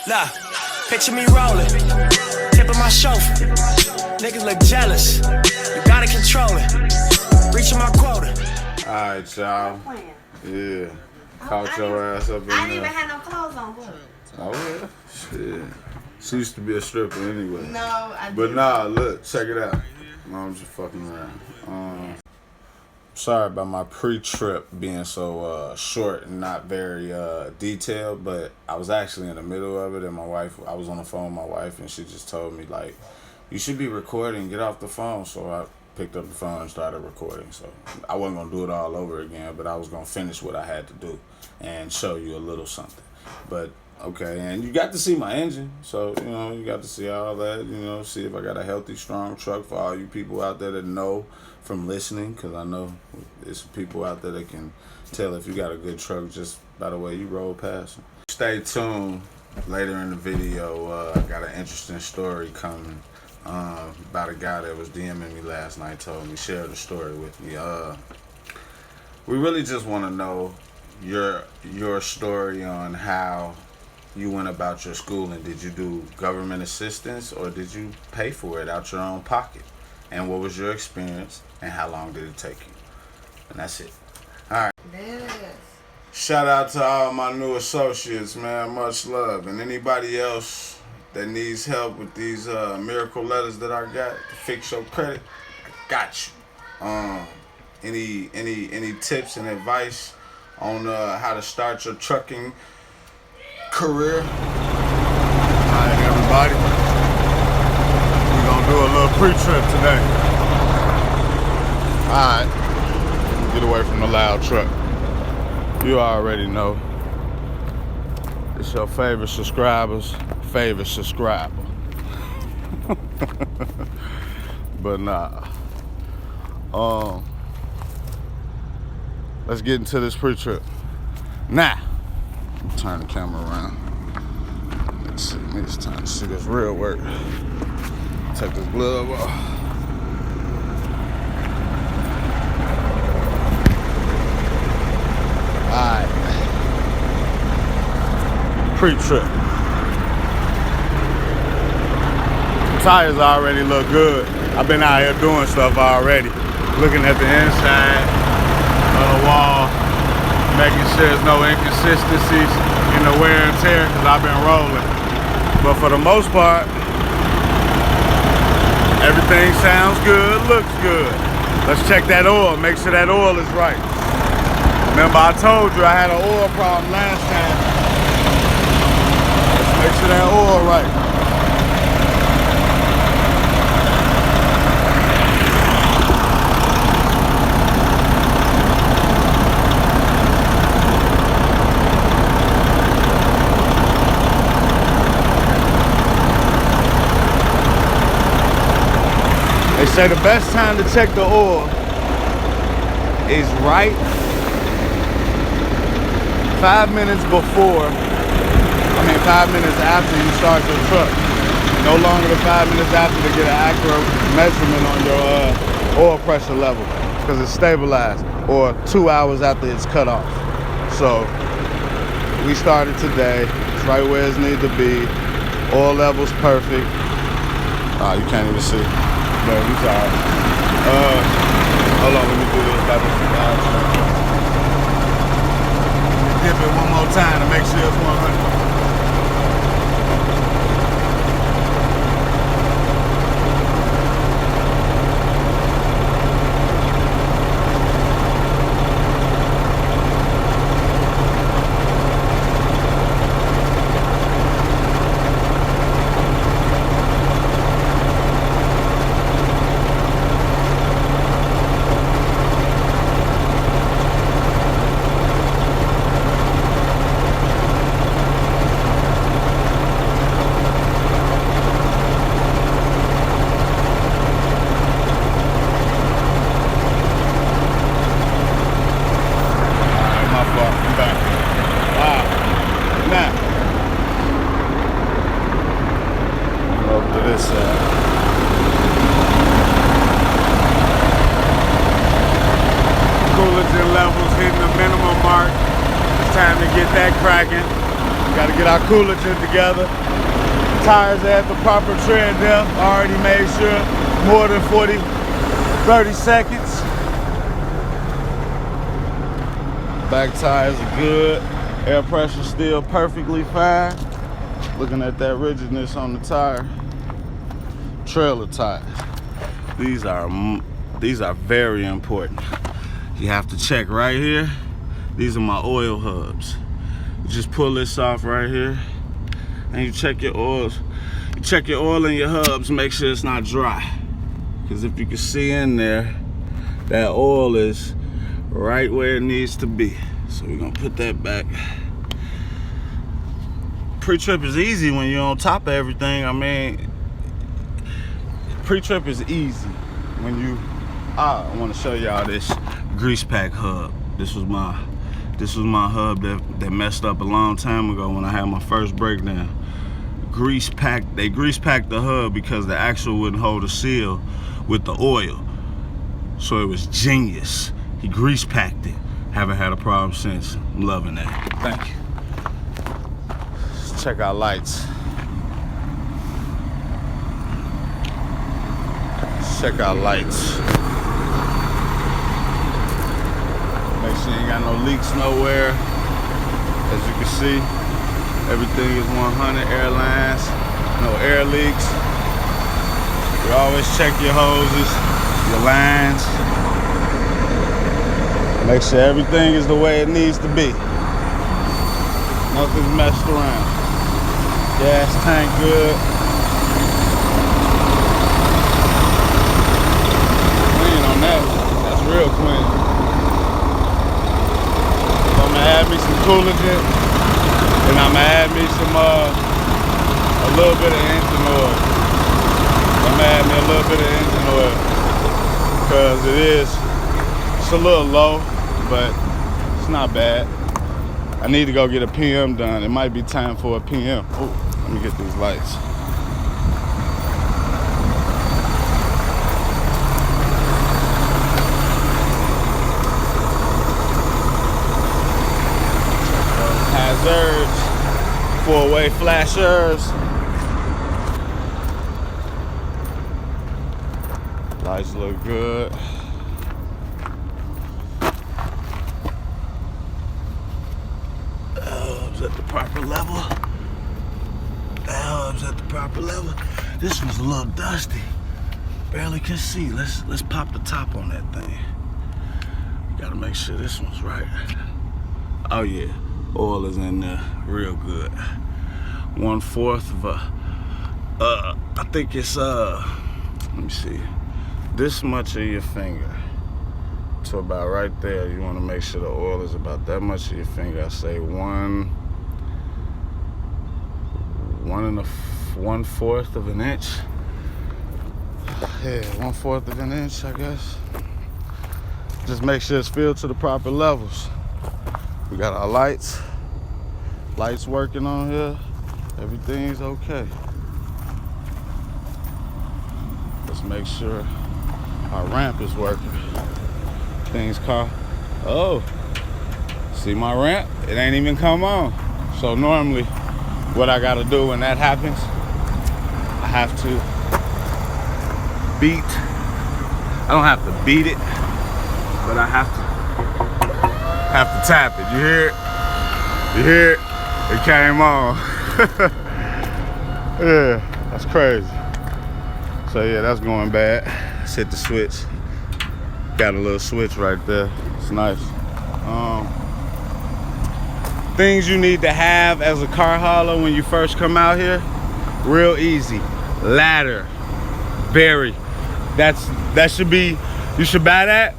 Nah, picture me rolling, tipping my chauffeur. Niggas look jealous, you gotta control it. Reaching my quota. Alright, y'all. Yeah. Caught your ass up in there. I didn't even have no clothes on. What? Oh, yeah? Shit. She used to be a stripper anyway. No, I didn't. But nah, look, check it out. No, I'm just fucking around. Sorry about my pre-trip being so short and not very detailed, but I was actually in the middle of it, and I was on the phone with my wife, and she just told me, like, you should be recording, get off the phone. So I picked up the phone and started recording. So I wasn't going to do it all over again, but I was going to finish what I had to do and show you a little something. But, okay, and you got to see my engine. So, you know, you got to see all that, you know, see if I got a healthy, strong truck for all you people out there that know from listening, because I know there's people out there that can tell if you got a good truck just by the way you roll past them. Stay tuned. Later in the video, I got an interesting story coming about a guy that was DMing me last night, told me, share the story with me. We really just want to know your story on how you went about your schooling. Did you do government assistance or did you pay for it out your own pocket? And what was your experience and how long did it take you? And that's it. All right. Yes. Shout out to all my new associates, man. Much love. And anybody else that needs help with these miracle letters that I got to fix your credit, I got you. Any tips and advice on how to start your trucking career? All right, everybody. We're gonna do a little pre-trip today. All right, get away from the loud truck. You already know. It's your favorite subscriber's favorite subscriber. But nah. Let's get into this pre-trip. Now, turn the camera around. Let's see, it's time to see this real work. Take this glove off. Alright. Pre-trip. Tires already look good. I've been out here doing stuff already. Looking at the inside of the wall, making sure there's no inconsistencies in the wear and tear, because I've been rolling. But for the most part, everything sounds good, looks good. Let's check that oil, make sure that oil is right. Remember I told you I had an oil problem last time. Let's make sure that oil right. They say the best time to check the oil is right 5 minutes before, 5 minutes after you start your truck. No longer than 5 minutes after to get an accurate measurement on your oil pressure level, because it's stabilized, or 2 hours after it's cut off. So we started today. It's right where it needs to be. Oil level's perfect. You can't even see. No, you sorry. Hold on, let me do this. Dip it one more time to make sure it's 100. Coolagen levels hitting the minimum mark. It's time to get that cracking. Gotta get our coolant together. Tires are at the proper tread depth. Already made sure more than 30 seconds. Back tires are good. Air pressure still perfectly fine. Looking at that rigidness on the tire. Trailer tires. These are very important. You have to check right here. These are my oil hubs. You just pull this off right here, and you check your oils. You check your oil and your hubs, make sure it's not dry. Because if you can see in there, that oil is right where it needs to be. So we're gonna put that back. Pre-trip is easy when you're on top of everything. I mean, pre-trip is easy when you. I want to show y'all this grease pack hub. This was my hub that messed up a long time ago when I had my first breakdown. They grease packed the hub because the axle wouldn't hold a seal with the oil. So it was genius. He grease packed it. Haven't had a problem since. I'm loving that. Thank you. Let's check our lights. Check our lights. Make sure you ain't got no leaks nowhere. As you can see, everything is 100 airlines, no air leaks. You always check your hoses, your lines. Make sure everything is the way it needs to be. Nothing's messed around. Gas tank good. Clean on that. That's real clean. So I'm gonna add me some coolant, and I'm gonna add me some a little bit of engine oil. I'm gonna add me a little bit of engine oil because it's a little low, but it's not bad. I need to go get a PM done. It might be time for a PM. Oh, let me get these lights. Hazards, four-way flashers. Lights look good. Hubs at the proper level. Hubs at the proper level. This one's a little dusty. Barely can see. Let's pop the top on that thing. Gotta make sure this one's right. Oh yeah, oil is in there real good. 1/4 of a I think it's let me see, this much of your finger to about right there. You want to make sure the oil is about that much of your finger. I say 1/4 of an inch. Yeah, 1/4 of an inch, I guess. Just make sure it's filled to the proper levels. We got our lights working on here. Everything's okay. Let's make sure our ramp is working. Things car. Oh, see my ramp? It ain't even come on. So normally, what I gotta do when that happens, I have to beat. I don't have to beat it, but I have to tap it. You hear it? You hear it? It came on. Yeah, that's crazy. So yeah, that's going bad. Let's hit the switch. Got a little switch right there. It's nice. Things you need to have as a car hauler when you first come out here, real easy. Ladder, that should be, you should buy that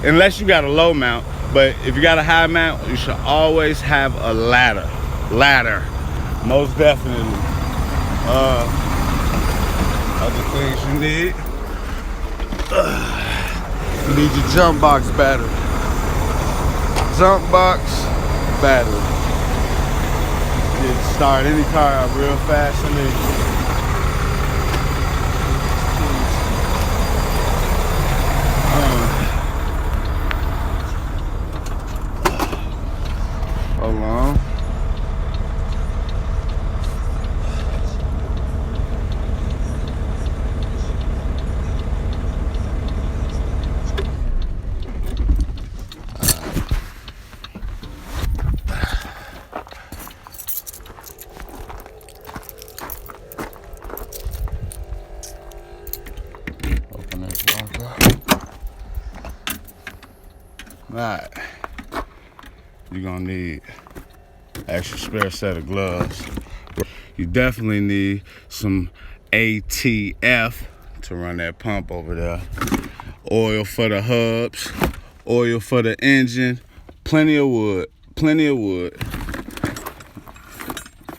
unless you got a low mount. But if you got a high mount, you should always have a ladder. Most definitely. Other things you need. You need your jump box battery. Jump box battery. You need to start any car out real fast and easy. Hold on. Alright. You're gonna need extra spare set of gloves. You definitely need some ATF to run that pump over there. Oil for the hubs, oil for the engine, plenty of wood.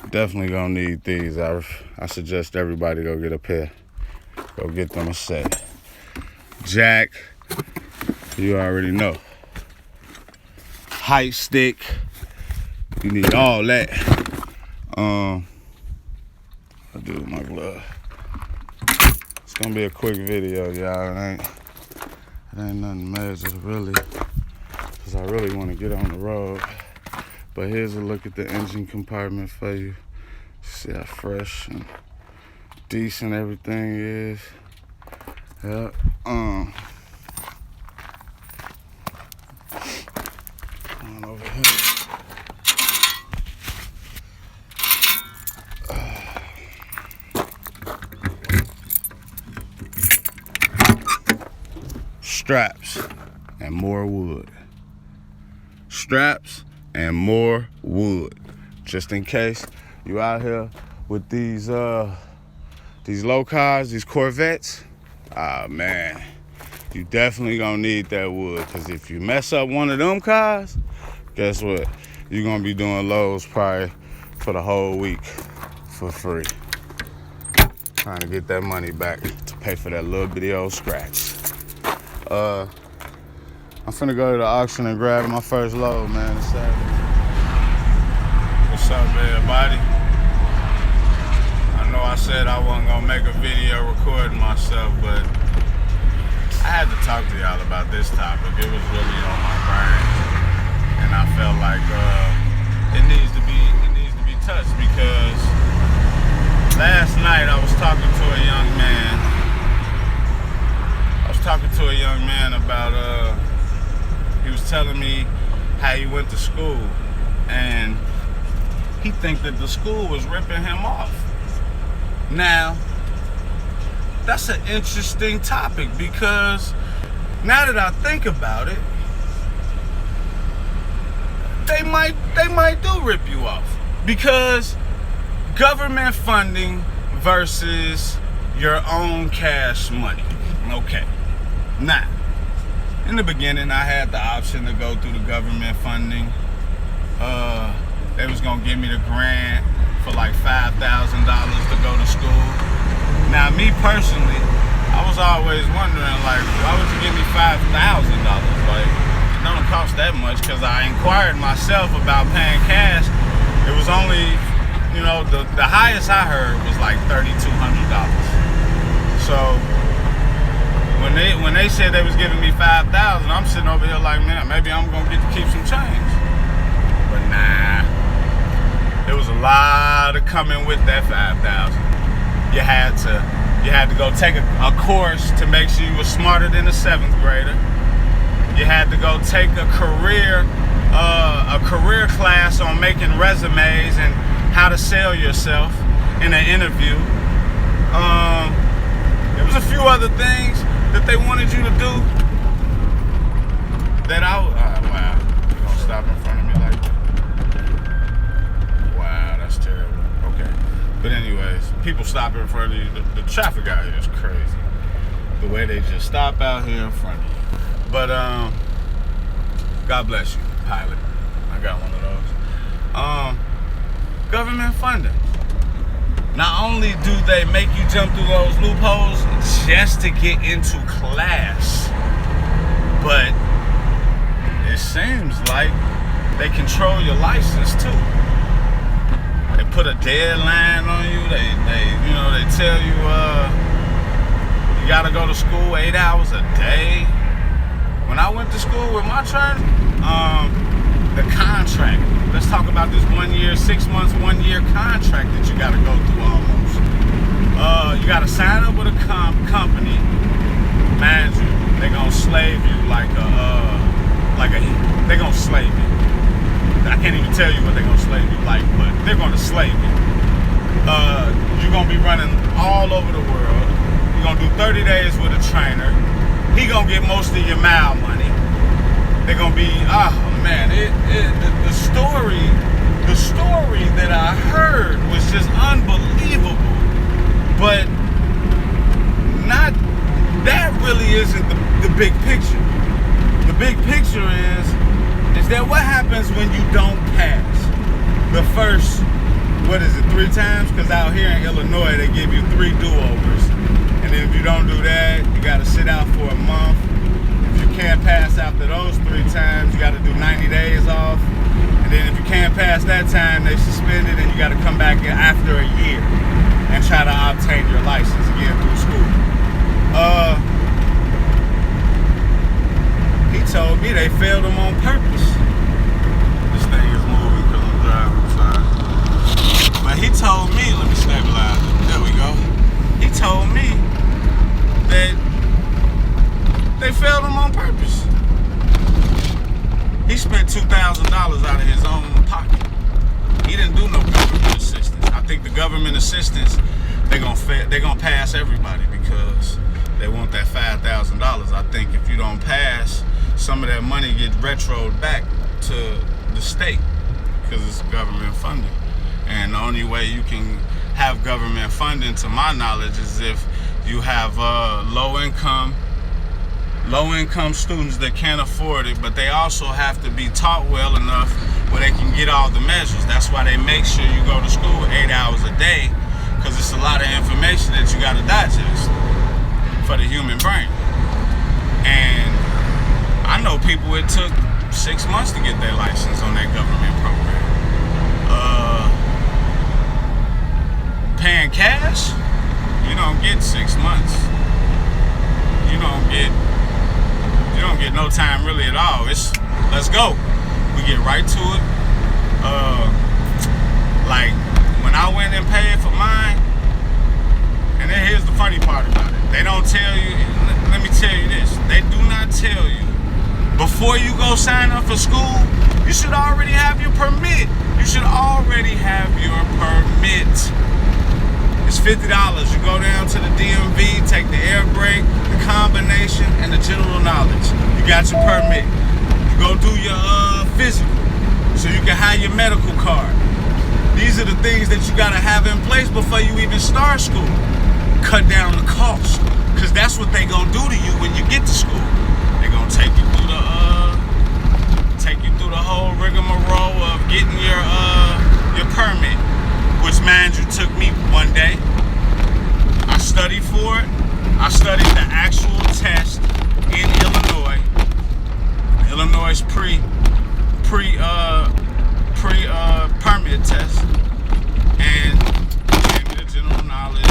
Definitely gonna need these. I suggest everybody go get a pair. Go get them a set. Jack, you already know. Height stick, you need all that. I'll do with my glove. It's gonna be a quick video, y'all. It ain't nothing major really, cause I really want to get on the road. But here's a look at the engine compartment for you. See how fresh and decent everything is. Yep. On over here. Straps and more wood. Straps and more wood. Just in case you out here with these low cars, these Corvettes. Ah man, you definitely gonna need that wood, because if you mess up one of them cars, guess what? You're gonna be doing loads probably for the whole week for free. Trying to get that money back to pay for that little bitty old scratch. I'm finna go to the auction and grab my first load, man. It's Saturday. What's up, everybody? I know I said I wasn't gonna make a video recording myself, but I had to talk to y'all about this topic. It was really on my brain, and I felt like it needs to be touched, because last night I was talking to a young man about he was telling me how he went to school, and he think that the school was ripping him off. Now, that's an interesting topic, because now that I think about it, they might do rip you off, because government funding versus your own cash money. Okay. Now, in the beginning, I had the option to go through the government funding. They was gonna give me the grant for like $5,000 to go to school. Now, me personally, I was always wondering, like, why would you give me $5,000? Like, it don't cost that much, because I inquired myself about paying cash. It was only, you know, the highest I heard was like $3,200. So when they said they was giving me $5,000, I'm sitting over here like, man, maybe I'm gonna get to keep some change. But nah, there was a lot of coming with that $5,000. You had to go take a course to make sure you were smarter than a 7th grader. You had to go take a career class on making resumes and how to sell yourself in an interview. There was a few other things that they wanted you to do that wow, you gonna stop in front of me like that? Wow, that's terrible. Okay, but anyways, people stop in front of you. The traffic out here is crazy. The way they just stop out here in front of you. But God bless you, pilot. I got one of those. Government funding. Not only do they make you jump through those loopholes just to get into class, but it seems like they control your license too. They put a deadline on you. They tell you you gotta go to school 8 hours a day. When I went to school with my church, the contract. Let's talk about this 1 year, 6 months, 1 year contract that you gotta go through almost. You gotta sign up with a company. Mind you, they gonna slave you they gonna slave you. I can't even tell you what they're gonna slave you like, but they're gonna slave you. You're gonna be running all over the world. You're gonna do 30 days with a trainer. He gonna get most of your mile money. they're gonna be, oh man, the story that I heard was just unbelievable. But that really isn't the big picture. The big picture is that what happens when you don't pass the first, 3 times? Because out here in Illinois, they give you 3 do-overs. And then if you don't do that, you got to sit out for a month. If you can't pass after those 3 times, you got to do 90 days off. And then if you can't pass that time, they suspend it and you got to come back after a year and try to obtain your license again through school. He told me they failed him on purpose. This thing is moving because I'm driving, I'm sorry. But he told me, let me stabilize it. There we go. He told me that they failed him on purpose. He spent $2,000 out of his own pocket. He didn't do no government assistance. I think the government assistance, they're gonna pass everybody because they want that $5,000. I think if you don't pass, some of that money gets retroed back to the state because it's government funding. And the only way you can have government funding, to my knowledge, is if you have low income students that can't afford it, but they also have to be taught well enough where they can get all the measures. That's why they make sure you go to school 8 hours a day, because it's a lot of information that you got to digest for the human brain. And I know people, it took 6 months to get their license on that government program. Paying cash, you don't get 6 months. You don't get no time really at all. It's let's go. We get right to it. Like when I went and paid for mine, and then here's the funny part about it. They don't tell you, let me tell you this. They do not tell you before you go sign up for school, you should already have your permit. You should already have your permit. It's $50. You go down to the DMV, take the air brake, the combination, and the general knowledge. You got your permit. You go do your physical, so you can have your medical card. These are the things that you gotta have in place before you even start school. Cut down the cost, because that's what they gonna do to you when you get to school. They gonna take you through the whole rigmarole of getting your permit. Which, mind you, took me 1 day. I studied for it. I studied the actual test in Illinois. Illinois' pre-permit test. And gave me the general knowledge,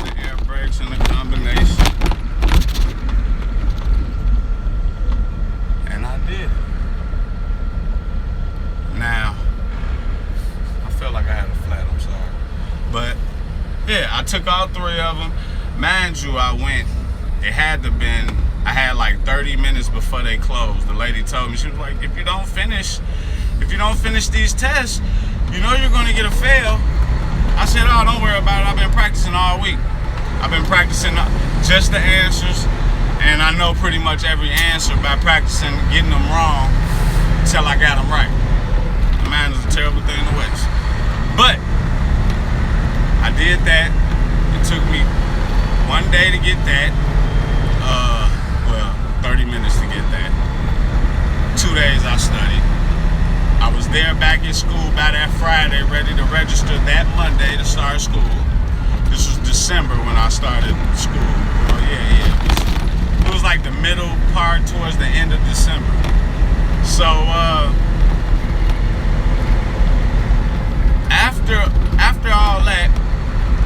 the air brakes, and the combination. And I did it. Now, I felt like I had a flat, I'm sorry. But yeah, I took all 3 of them. Mind you, I had like 30 minutes before they closed. The lady told me, she was like, if you don't finish these tests, you know you're gonna get a fail. I said, oh, don't worry about it. I've been practicing all week. I've been practicing just the answers, and I know pretty much every answer by practicing getting them wrong till I got them right. Man is a terrible thing to waste. But I did that. It took me 1 day to get that. 30 minutes to get that. 2 days I studied. I was there back in school by that Friday, ready to register that Monday to start school. This was December when I started school. Oh yeah. It was like the middle part towards the end of December. So after all that,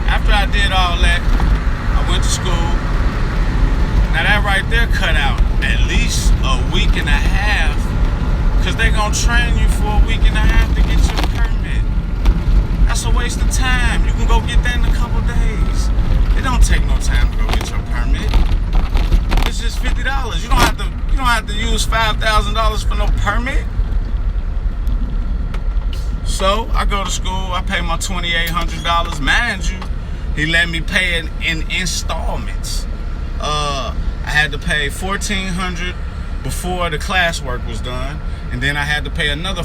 after I did all that, I went to school. Now that right there cut out at least a week and a half, because they're going to train you for a week and a half to get your permit. That's a waste of time. You can go get that in a couple days. It don't take no time to go get your permit. It's just $50. You don't have to use $5,000 for no permit. So I go to school, I pay my $2,800. Mind you, he let me pay it in installments. I had to pay $1,400 before the classwork was done, and then I had to pay another I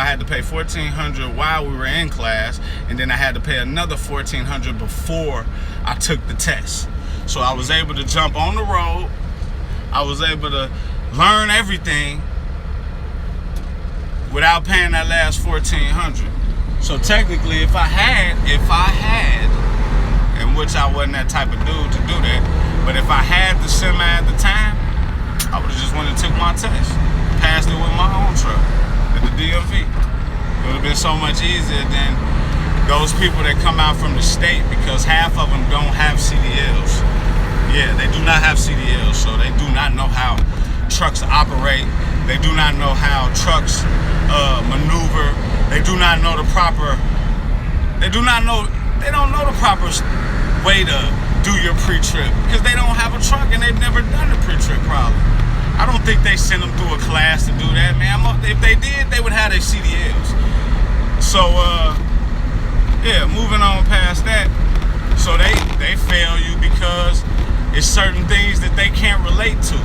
had to pay $1,400 while we were in class, and then I had to pay another $1,400 before I took the test. So I was able to jump on the road. I was able to learn everything without paying that last $1,400. So technically, if I had, in which I wasn't that type of dude to do that, but if I had the semi at the time, I would have just went and took my test, passed it with my own truck at the DMV. It would have been so much easier than those people that come out from the state, because half of them don't have CDLs. Yeah, they do not have CDLs, so they do not know how trucks operate. They do not know how trucks maneuver. They do not know the proper. They don't know the proper way to do your pre-trip, because they don't have a truck and they've never done the pre-trip probably. I don't think they send them through a class to do that, man. If they did, they would have their CDLs. So, yeah, moving on past that. So they fail you because it's certain things that they can't relate to.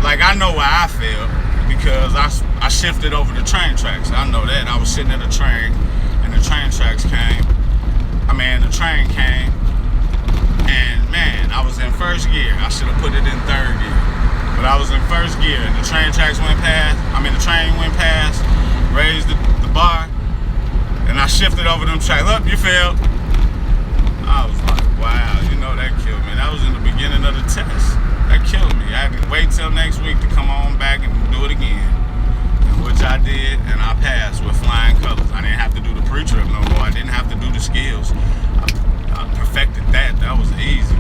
Like, I know why I failed, because I shifted over the train tracks. I know that. I was sitting at a train, and the train tracks came. The train came, and man, I was in first gear. I should have put it in third gear. But I was in first gear, and the train tracks went past. The train went past, raised the bar, and I shifted over them tracks. Look, you failed. I was like, wow, that killed me. That was in the beginning of the test. That killed me. I had to wait till next week to come on back and do it again, which I did, and I passed with flying colors. I didn't have to do the pre-trip no more. I didn't have to do the skills. I perfected that. That was easy.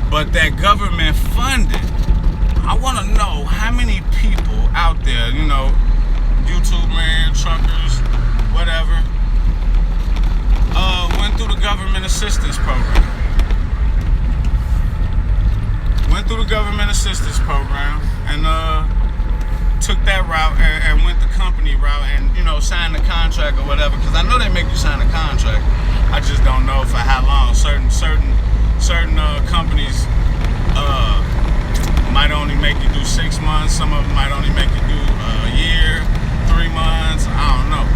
But that government funded, I want to know how many people out there, YouTube man, truckers, whatever, went through the government assistance program. Went through the government assistance program and took that route and went the company route and, signed the contract or whatever, because I know they make you sign a contract. I just don't know for how long. Certain companies might only make you do 6 months. Some of them might only make you do a year, 3 months. I don't know.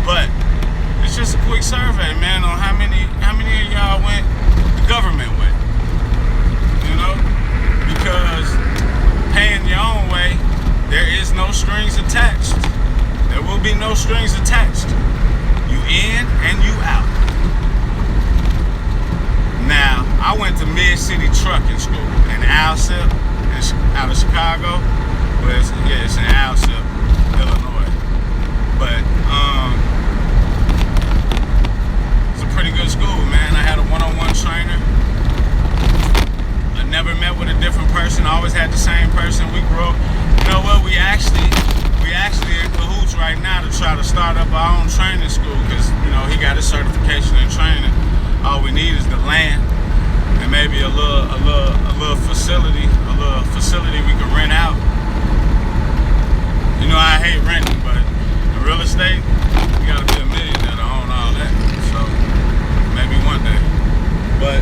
But it's just a quick survey, man, on how many of y'all went the government way. Because paying your own way, there is no strings attached. There will be no strings attached. You in and you out. Now, I went to Mid-City Trucking School in Alsip, out of Chicago. But it's in Alsip, Illinois. But it's a pretty good school, man. I had a one-on-one trainer. Never met with a different person. Always had the same person. We grew up. You know what? We actually in cahoots right now to try to start up our own training school, because he got his certification in training. All we need is the land and maybe a little facility we can rent out. I hate renting, but in real estate, you gotta be a millionaire to own all that. So maybe one day, but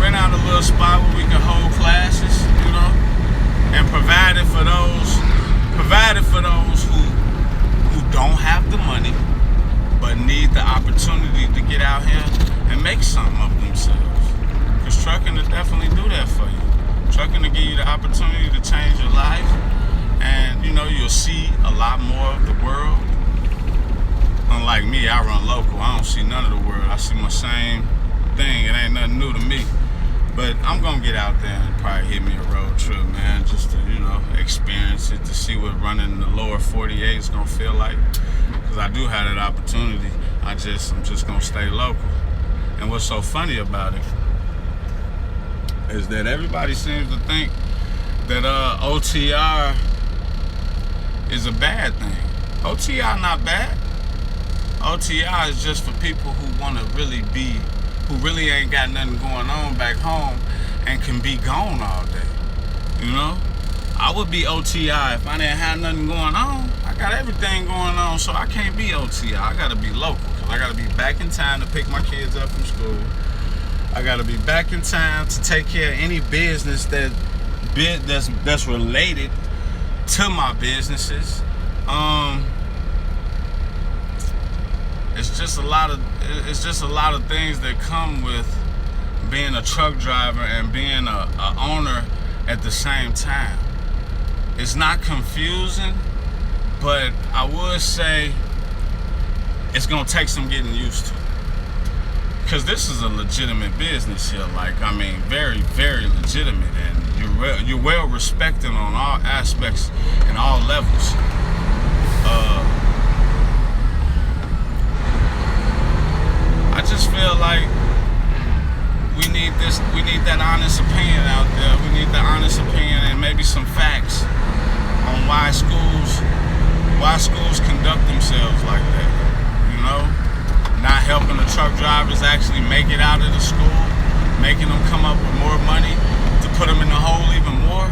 rent out a little spot where we can hold classes, and provided for those who don't have the money but need the opportunity to get out here and make something of themselves. Because trucking will definitely do that for you. Trucking will give you the opportunity to change your life, and you'll see a lot more of the world. Unlike me, I run local. I don't see none of the world. I see my same thing. It ain't nothing new to me. But I'm going to get out there and probably hit me a road trip, man, just to, experience it, to see what running in the lower 48 is going to feel like. Because I do have that opportunity. I'm just going to stay local. And what's so funny about it is that everybody seems to think that OTR is a bad thing. OTR not bad. OTR is just for people who want to who really ain't got nothing going on back home and can be gone all day. I would be OTI if I didn't have nothing going on. I got everything going on, so I can't be OTI. I gotta be local, because I gotta be back in time to pick my kids up from school. I gotta be back in time to take care of any business that's related to my businesses. It's just a lot of things that come with being a truck driver and being a owner at the same time. It's not confusing, but I would say it's gonna take some getting used to. Because this is a legitimate business here. Like, I mean, very, very legitimate, and you're well respected on all aspects and all levels. I just feel like we need that honest opinion out there. We need the honest opinion and maybe some facts on why schools conduct themselves like that. You know, not helping the truck drivers actually make it out of the school, making them come up with more money to put them in the hole even more.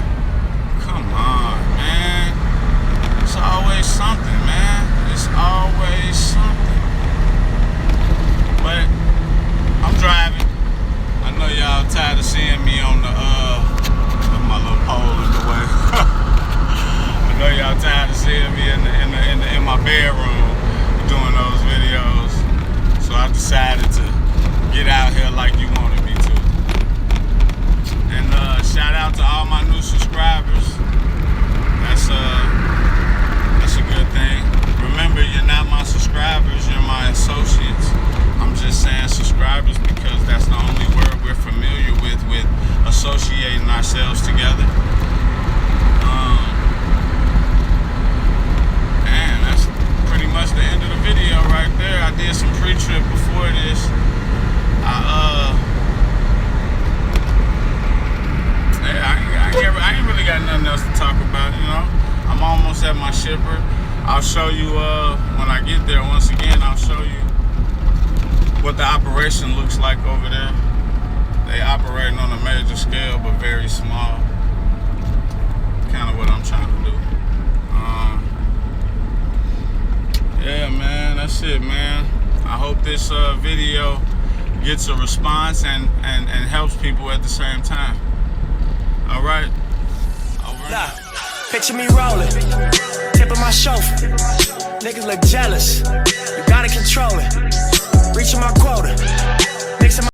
Come on, man. It's always something, man. It's always something. But I'm driving. I know y'all tired of seeing me on the my little pole in the way. I know y'all tired of seeing me in my bedroom doing those videos. So I decided to get out here like you wanted me to. And shout out to all my new subscribers. That's a good thing. Remember, you're not my subscribers, you're my associates. I'm just saying subscribers because that's the only word we're familiar with associating ourselves together. And that's pretty much the end of the video right there. I did some pre-trip before this. I ain't really got nothing else to talk about, you know. I'm almost at my shipper. I'll show you when I get there. Once again, I'll show you what the operation looks like over there. They operating on a major scale, but very small. Kind of what I'm trying to do. Yeah, man, that's it, man. I hope this video gets a response and helps people at the same time. All right. Nah, picture me rolling, tip of my chauffeur. Niggas look jealous.